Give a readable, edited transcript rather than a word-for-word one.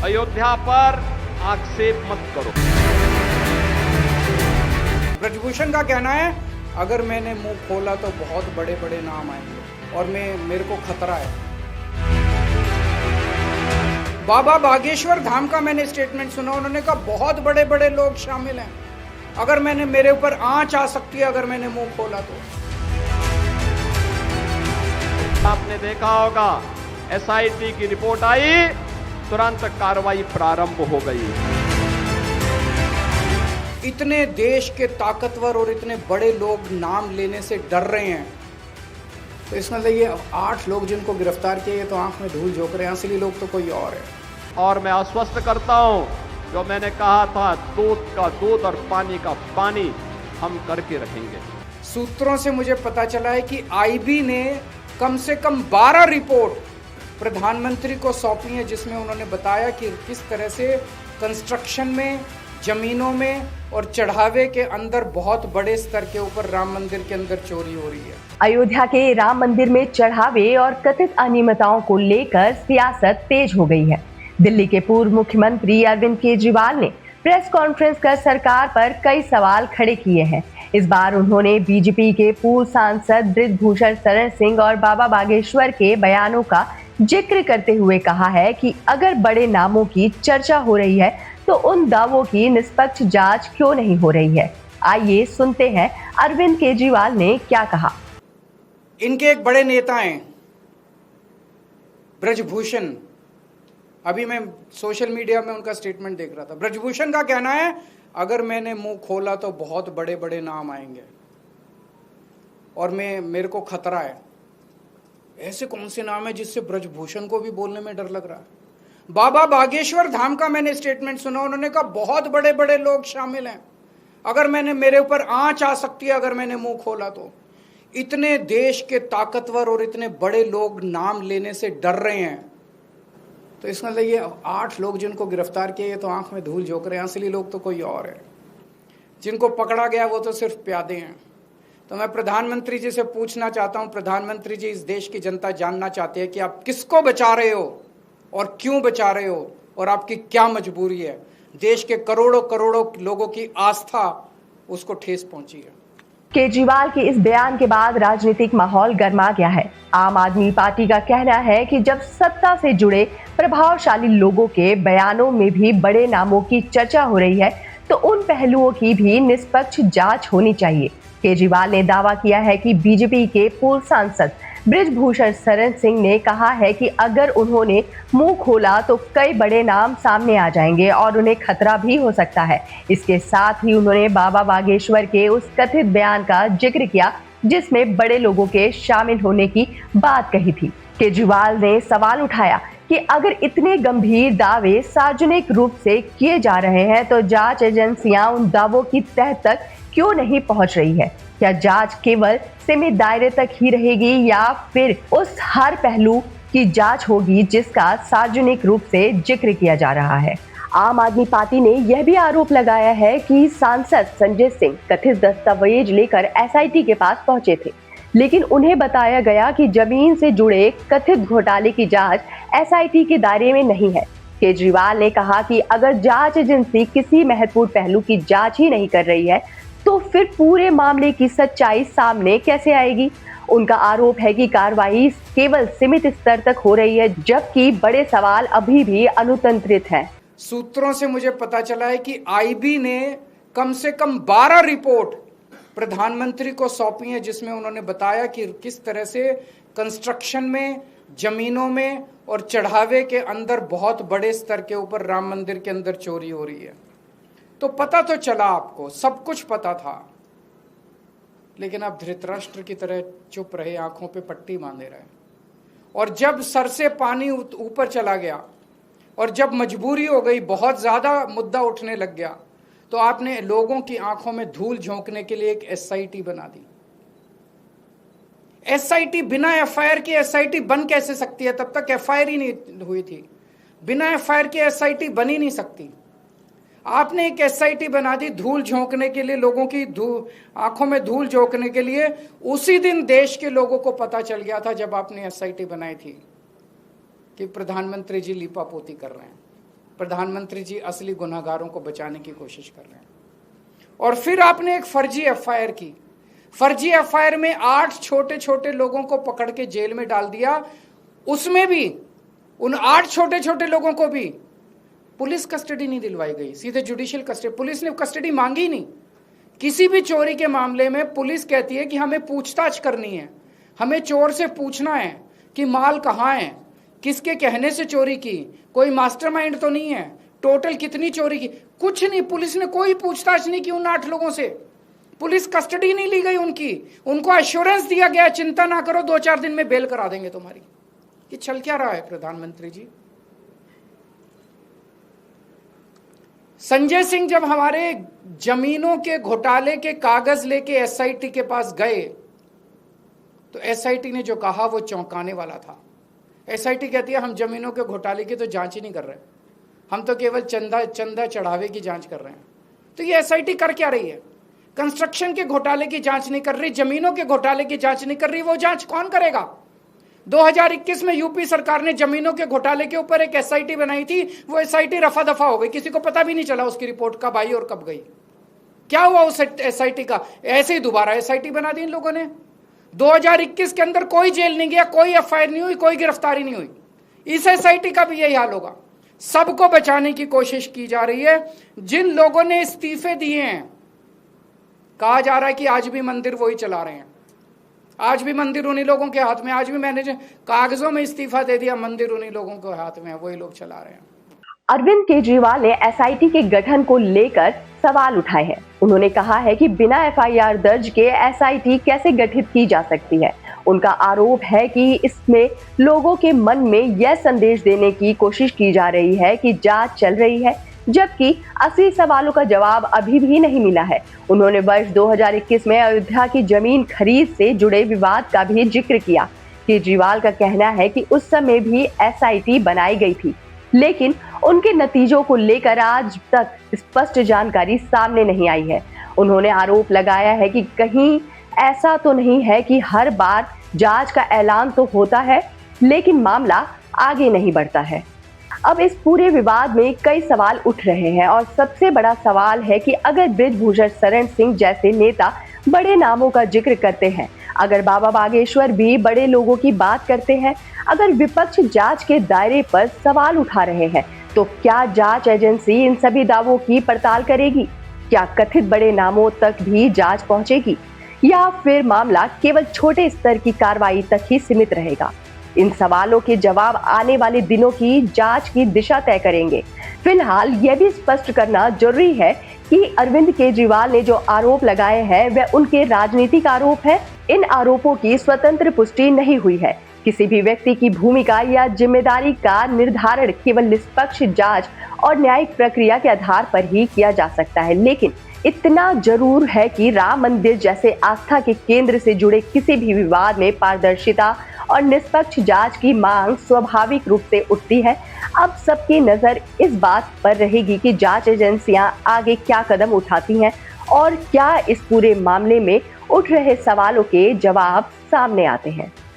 अयोध्या पर आक्षेप मत करो। ब्रजभूषण का कहना है, अगर मैंने मुंह खोला तो बहुत बड़े बड़े नाम आएंगे और मेरे को खतरा है। बाबा बागेश्वर धाम का मैंने स्टेटमेंट सुना, उन्होंने कहा बहुत बड़े बड़े लोग शामिल हैं, अगर मेरे ऊपर आंच आ सकती है अगर मैंने मुंह खोला तो। आपने देखा होगा एसआईटी की रिपोर्ट आई, तुरंत कार्रवाई प्रारंभ हो गई। इतने देश के ताकतवर और इतने बड़े लोग नाम लेने से डर रहे हैं, तो इसमें ये 8 लोग जिनको गिरफ्तार किए तो आंख में धूल झोंक रहे हैं, असली लोग तो कोई और है। और मैं आश्वस्त करता हूं, जो मैंने कहा था दूध का दूध और पानी का पानी हम करके रखेंगे। सूत्रों से मुझे पता चला है कि आईबी ने कम से कम 12 रिपोर्ट प्रधानमंत्री को सौंपी है, जिसमें उन्होंने बताया कि किस तरह से कंस्ट्रक्शन में, जमीनों में और चढ़ावे के अंदर बहुत बड़े स्तर के ऊपर राम मंदिर के अंदर चोरी हो रही है। अयोध्या के राम मंदिर में चढ़ावे और कथित अनियमितताओं को लेकर सियासत तेज हो गई है। दिल्ली के पूर्व मुख्यमंत्री अरविंद केजरीवाल ने प्रेस कॉन्फ्रेंस कर सरकार पर कई सवाल खड़े किए हैं। इस बार उन्होंने बीजेपी के पूर्व सांसद बृजभूषण शरण सिंह और बाबा बागेश्वर के बयानों का जिक्र करते हुए कहा है कि अगर बड़े नामों की चर्चा हो रही है तो उन दावों की निष्पक्ष जांच क्यों नहीं हो रही है। आइए सुनते हैं अरविंद केजरीवाल ने क्या कहा। इनके एक बड़े नेता हैं ब्रजभूषण, अभी मैं सोशल मीडिया में उनका स्टेटमेंट देख रहा था। ब्रजभूषण का कहना है, अगर मैंने मुंह खोला तो बहुत बड़े बड़े नाम आएंगे और मेरे को खतरा है। ऐसे कौन से नाम है जिससे ब्रजभूषण को भी बोलने में डर लग रहा है? बाबा बागेश्वर धाम का मैंने स्टेटमेंट सुना, उन्होंने कहा बहुत बड़े बड़े लोग शामिल हैं, अगर मेरे ऊपर आंच आ सकती है अगर मैंने मुंह खोला तो। इतने देश के ताकतवर और इतने बड़े लोग नाम लेने से डर रहे हैं, तो इसमें ये 8 लोग जिनको गिरफ्तार किए तो आंख में धूल झोंक रहे हैं, असली लोग तो कोई और है। जिनको पकड़ा गया वो तो सिर्फ प्यादे हैं। तो मैं प्रधानमंत्री जी से पूछना चाहता हूं, प्रधानमंत्री जी, इस देश की जनता जानना चाहती है कि आप किसको बचा रहे हो और क्यों बचा रहे हो और आपकी क्या मजबूरी है। देश के करोड़ों करोड़ों लोगों की आस्था उसको ठेस पहुंची है। केजरीवाल के इस बयान के बाद राजनीतिक माहौल गर्मा गया है। आम आदमी पार्टी का कहना है कि जब सत्ता से जुड़े प्रभावशाली लोगों के बयानों में भी बड़े नामों की चर्चा हो रही है तो उन पहलुओं की भी निष्पक्ष जांच होनी चाहिए। केजरीवाल ने दावा किया है कि बीजेपी के पूर्व सांसद बृजभूषण शरण सिंह ने कहा है कि अगर उन्होंने मुंह खोला तो कई बड़े नाम सामने आ जाएंगे और उन्हें खतरा भी हो सकता है। इसके साथ ही उन्होंने बाबा बागेश्वर के उस कथित बयान का जिक्र किया जिसमें बड़े लोगों के शामिल होने की बात कही थी। केजरीवाल ने सवाल उठाया कि अगर इतने गंभीर दावे सार्वजनिक रूप से किए जा रहे हैं तो जांच एजेंसियां उन दावों की तह तक क्यों नहीं पहुंच रही है? क्या जांच केवल सीमित दायरे तक ही रहेगी या फिर उस हर पहलू की जांच होगी जिसका सार्वजनिक रूप से जिक्र किया जा रहा है? आम आदमी पार्टी ने यह भी आरोप लगाया है कि सांसद संजय सिंह कथित दस्तावेज लेकर एसआईटी के पास पहुंचे थे, लेकिन उन्हें बताया गया कि जमीन से जुड़े कथित घोटाले की जांच एसआईटी के दायरे में नहीं है। केजरीवाल ने कहा कि अगर जांच एजेंसी किसी महत्वपूर्ण पहलू की जांच ही नहीं कर रही है तो फिर पूरे मामले की सच्चाई सामने कैसे आएगी? उनका आरोप है कि कार्रवाई केवल सीमित स्तर तक हो रही है जबकि बड़े सवाल अभी भी अनुतंत्रित हैं। सूत्रों से मुझे पता चला है कि आईबी ने कम से कम 12 रिपोर्ट प्रधानमंत्री को सौंपी है, जिसमें उन्होंने बताया कि किस तरह से कंस्ट्रक्शन में, जमीनों में और चढ़ावे के अंदर बहुत बड़े स्तर के ऊपर राम मंदिर के अंदर चोरी हो रही है। तो पता तो चला, आपको सब कुछ पता था, लेकिन आप धृतराष्ट्र की तरह चुप रहे, आंखों पे पट्टी बांधे रहे। और जब सर से पानी ऊपर चला गया और जब मजबूरी हो गई, बहुत ज्यादा मुद्दा उठने लग गया, तो आपने लोगों की आंखों में धूल झोंकने के लिए एक एसआईटी बना दी। एसआईटी बिना एफआईआर की एसआईटी बन कैसे सकती है? तब तक एफआईआर ही नहीं हुई थी। बिना एफआईआर की एसआईटी बन ही नहीं सकती। आपने एक एसआईटी बना दी धूल झोंकने के लिए, लोगों की आंखों में धूल झोंकने के लिए। उसी दिन देश के लोगों को पता चल गया था जब आपने एसआईटी बनाई थी कि प्रधानमंत्री जी लीपापोती कर रहे हैं। प्रधानमंत्री जी असली गुनहगारों को बचाने की कोशिश कर रहे हैं। और फिर आपने एक फर्जी एफआईआर की। फर्जी एफआईआर में 8 छोटे छोटे लोगों को पकड़ के जेल में डाल दिया। उसमें भी उन 8 छोटे छोटे लोगों को भी पुलिस कस्टडी नहीं दिलवाई गई, सीधे जुडिशियल कस्टडी। पुलिस ने कस्टडी मांगी नहीं। किसी भी चोरी के मामले में पुलिस कहती है कि हमें पूछताछ करनी है, हमें चोर से पूछना है कि माल कहाँ है, किसके कहने से चोरी की, कोई मास्टरमाइंड तो नहीं है, टोटल कितनी चोरी की, कुछ नहीं। पुलिस ने कोई पूछताछ नहीं की उन 8 लोगों से। पुलिस कस्टडी नहीं ली गई उनकी। उनको एश्योरेंस दिया गया, चिंता ना करो, 2-4 दिन में बेल करा देंगे तुम्हारी। ये चल क्या रहा है प्रधानमंत्री जी? संजय सिंह जब हमारे जमीनों के घोटाले के कागज लेके एसआईटी के पास गए तो एसआईटी ने जो कहा वो चौंकाने वाला था। एसआईटी कहती है हम जमीनों के घोटाले की तो जांच ही नहीं कर रहे, हम तो केवल चंदा चढ़ावे की जांच कर रहे हैं। तो ये एसआईटी कर क्या रही है? कंस्ट्रक्शन के घोटाले की जांच नहीं कर रही, जमीनों के घोटाले की जांच नहीं कर रही। वो जांच कौन करेगा? 2021 में यूपी सरकार ने जमीनों के घोटाले के ऊपर एक एसआईटी बनाई थी। वो एसआईटी रफा दफा हो गई, किसी को पता भी नहीं चला उसकी रिपोर्ट कब आई और कब गई। क्या हुआ उस एसआईटी का? ऐसे ही दोबारा एसआईटी बना दी इन लोगों ने। 2021 के अंदर कोई जेल नहीं गया, कोई एफआईआर नहीं हुई, कोई गिरफ्तारी नहीं हुई। इस एसआईटी का भी यही हाल होगा। सबको बचाने की कोशिश की जा रही है। जिन लोगों ने इस्तीफे दिए हैं, कहा जा रहा है कि आज भी मंदिर वही चला रहे हैं, आज भी मंदिर उन्हीं लोगों के हाथ में। आज भी मैंने कागजों में इस्तीफा दे दिया, मंदिर उन्हीं लोगों के हाथ में है, वही लोग चला रहे हैं। अरविंद केजरीवाल ने एसआईटी के गठन को लेकर सवाल उठाए हैं। उन्होंने कहा है कि बिना एफआईआर दर्ज के एसआईटी कैसे गठित की जा सकती है। उनका आरोप है कि इसमें लोगों के मन में यह संदेश देने की कोशिश की जा रही है कि जांच चल रही है, जबकि असली सवालों का जवाब अभी भी नहीं मिला है। उन्होंने वर्ष 2021 में अयोध्या की जमीन खरीद से जुड़े विवाद का भी जिक्र किया। केजरीवाल का कहना है कि उस समय भी एसआईटी बनाई गई थी, लेकिन उनके नतीजों को लेकर आज तक स्पष्ट जानकारी सामने नहीं आई है। उन्होंने आरोप लगाया है कि कहीं ऐसा तो नहीं है कि हर बार जांच का ऐलान तो होता है लेकिन मामला आगे नहीं बढ़ता है। अब इस पूरे विवाद में कई सवाल उठ रहे हैं और सबसे बड़ा सवाल है कि अगर बृजभूषण शरण सिंह जैसे नेता बड़े नामों का जिक्र करते हैं, अगर बाबा बागेश्वर भी बड़े लोगों की बात करते हैं, अगर विपक्ष जांच के दायरे पर सवाल उठा रहे हैं, तो क्या जांच एजेंसी इन सभी दावों की पड़ताल करेगी? क्या कथित बड़े नामों तक भी जांच पहुंचेगी या फिर मामला केवल छोटे स्तर की कार्रवाई तक ही सीमित रहेगा? इन सवालों के जवाब आने वाले दिनों की जांच की दिशा तय करेंगे। फिलहाल यह भी स्पष्ट करना जरूरी है कि अरविंद केजरीवाल ने जो आरोप लगाए हैं वह उनके राजनीतिक आरोप है। इन आरोपों की स्वतंत्र पुष्टि नहीं हुई है। किसी भी व्यक्ति की भूमिका या जिम्मेदारी का निर्धारण केवल निष्पक्ष जांच और न्यायिक प्रक्रिया के आधार पर ही किया जा सकता है। लेकिन इतना जरूर है कि राम मंदिर जैसे आस्था के केंद्र से जुड़े किसी भी विवाद में पारदर्शिता और निष्पक्ष जांच की मांग स्वाभाविक रूप से उठती है। अब सबकी नजर इस बात पर रहेगी कि जांच एजेंसियां आगे क्या कदम उठाती हैं और क्या इस पूरे मामले में उठ रहे सवालों के जवाब सामने आते हैं।